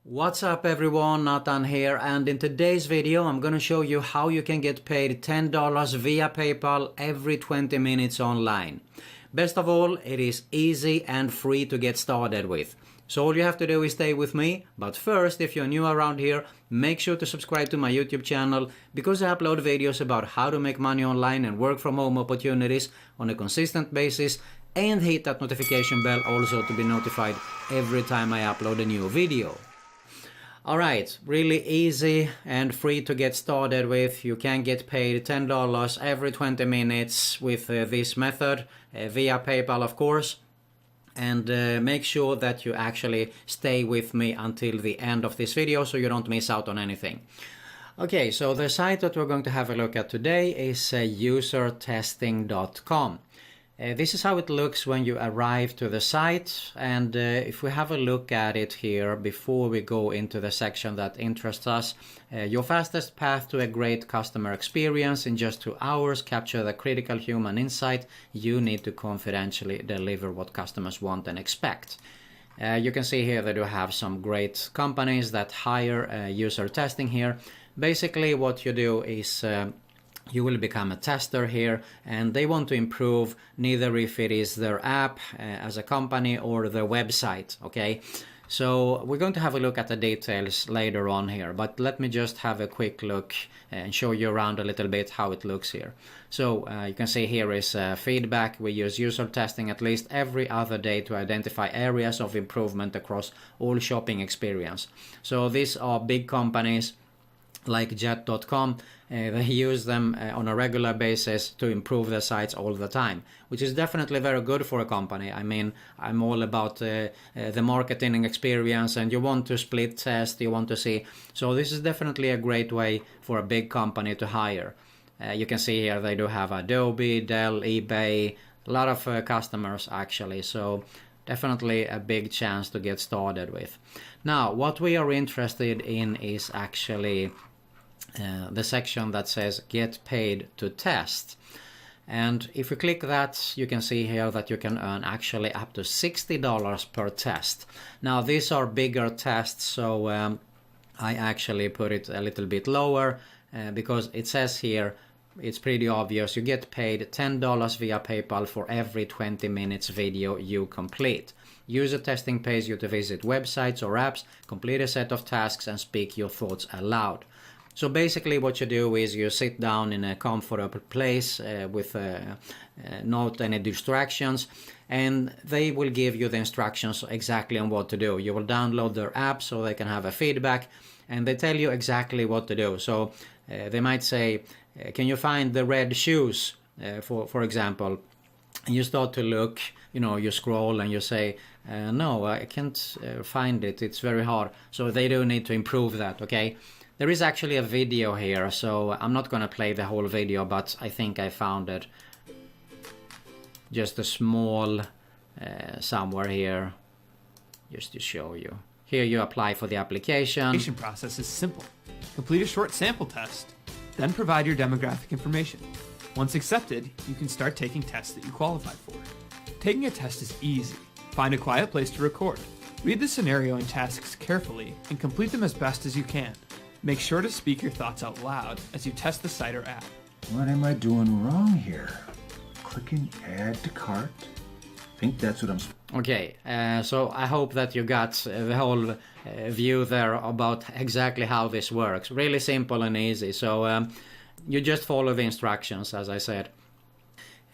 What's up everyone, Nathan here, and in today's video I'm gonna show you how you can get paid $10 via PayPal every 20 minutes online. Best of all, it is easy and free to get started with. So all you have to do is stay with me, but first, if you're new around here, make sure to subscribe to my YouTube channel because I upload videos about how to make money online and work from home opportunities on a consistent basis, and hit that notification bell also to be notified every time I upload a new video. Alright, really easy and free to get started with. You can get paid $10 every 20 minutes with this method, via PayPal of course. And make sure that you actually stay with me until the end of this video so you don't miss out on anything. Okay, so the site that we're going to have a look at today is Usertesting Com. This is how it looks when you arrive to the site, and if we have a look at it here before we go into the section that interests us, your fastest path to a great customer experience in just 2 hours, capture the critical human insight you need to confidentially deliver what customers want and expect. You can see here that you have some great companies that hire user testing here. Basically what you do is you will become a tester here, and they want to improve neither if it is their app as a company or their website, okay? So we're going to have a look at the details later on here, but let me just have a quick look and show you around a little bit how it looks here. So you can see here is feedback. We use user testing at least every other day to identify areas of improvement across all shopping experience. So these are big companies like Jet.com. They use them on a regular basis to improve their sites all the time, which is definitely very good for a company. I mean, I'm all about the marketing experience, and you want to split test, you want to see. So this is definitely a great way for a big company to hire. You can see here they do have Adobe, Dell, eBay, a lot of customers actually. So definitely a big chance to get started with. Now, what we are interested in is actually the section that says get paid to test. And if you click that, you can see here that you can earn actually up to $60 per test. Now these are bigger tests, so I actually put it a little bit lower because it says here, it's pretty obvious, you get paid $10 via PayPal for every 20 minutes video you complete. User testing pays you to visit websites or apps, complete a set of tasks, and speak your thoughts aloud. So basically what you do is you sit down in a comfortable place with not any distractions, and they will give you the instructions exactly on what to do. You will download their app so they can have a feedback, and they tell you exactly what to do. So they might say, can you find the red shoes, for example? And you start to look, you know, you scroll and you say, no, I can't find it, it's very hard. So they do need to improve that, okay? There is actually a video here, so I'm not gonna play the whole video, but I think I found it. Just a small somewhere here, just to show you. Here you apply for the application. The application process is simple. Complete a short sample test, then provide your demographic information. Once accepted, you can start taking tests that you qualify for. Taking a test is easy. Find a quiet place to record. Read the scenario and tasks carefully and complete them as best as you can. Make sure to speak your thoughts out loud as you test the site or app. What am I doing wrong here? Clicking add to cart? I think that's what I'm... Okay, so I hope that you got the whole view there about exactly how this works. Really simple and easy. So you just follow the instructions, as I said.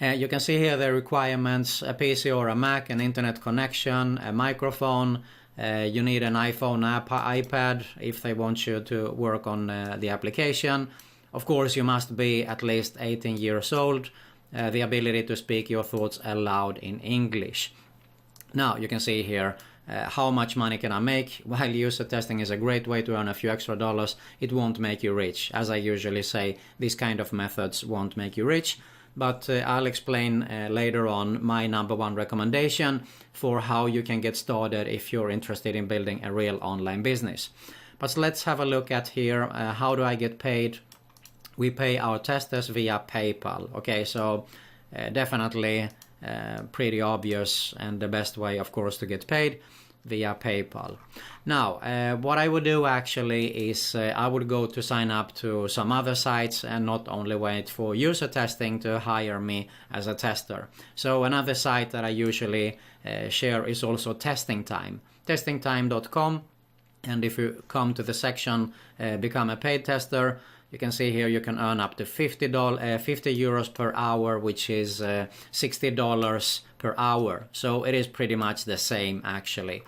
You can see here the requirements: a PC or a Mac, an internet connection, a microphone. You need an iPhone app, iPad if they want you to work on the application. Of course, you must be at least 18 years old. The ability to speak your thoughts aloud in English. Now you can see here how much money can I make. While user testing is a great way to earn a few extra dollars, it won't make you rich. As I usually say, these kind of methods won't make you rich. But I'll explain later on my #1 recommendation for how you can get started if you're interested in building a real online business. But let's have a look at here, how do I get paid? We pay our testers via PayPal. Okay, so definitely pretty obvious and the best way, of course, to get paid. via PayPal. Now, what I would do actually is I would go to sign up to some other sites and not only wait for user testing to hire me as a tester. So another site that I usually share is also Testing Time, testingtime.com. And if you come to the section become a paid tester, you can see here you can earn up to 50 euros per hour, which is $60 per hour. So it is pretty much the same actually.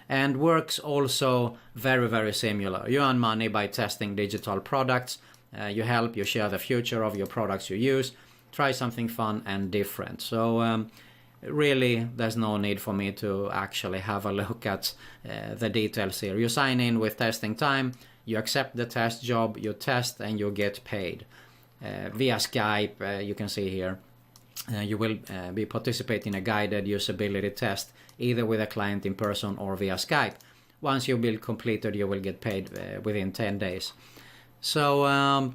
And works also very, very similar. You earn money by testing digital products. You help, you share the future of your products you use. Try something fun and different. So really, there's no need for me to actually have a look at the details here. You sign in with Testing Time, you accept the test job, you test and you get paid. Via Skype, you can see here, you will be participating in a guided usability test, either with a client in person or via Skype. Once you build completed, you will get paid within 10 days. So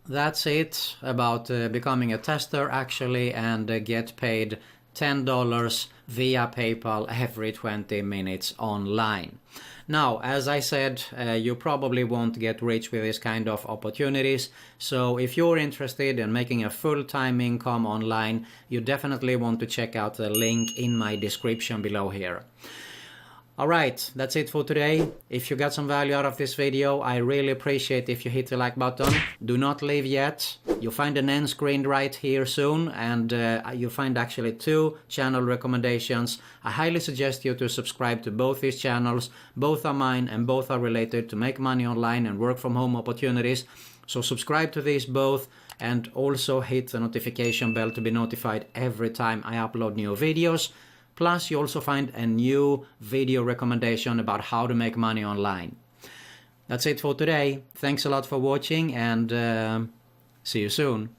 that's it about becoming a tester actually, and get paid $10 via PayPal every 20 minutes online. Now, as I said, you probably won't get rich with this kind of opportunities. So if you're interested in making a full-time income online, you definitely want to check out the link in my description below here. Alright, that's it for today. If you got some value out of this video, I really appreciate if you hit the like button. Do not leave yet. You'll find an end screen right here soon, and you'll find actually 2 channel recommendations. I highly suggest you to subscribe to both these channels. Both are mine and both are related to make money online and work from home opportunities. So subscribe to these both, and also hit the notification bell to be notified every time I upload new videos. Plus, you also find a new video recommendation about how to make money online. That's it for today. Thanks a lot for watching, and see you soon.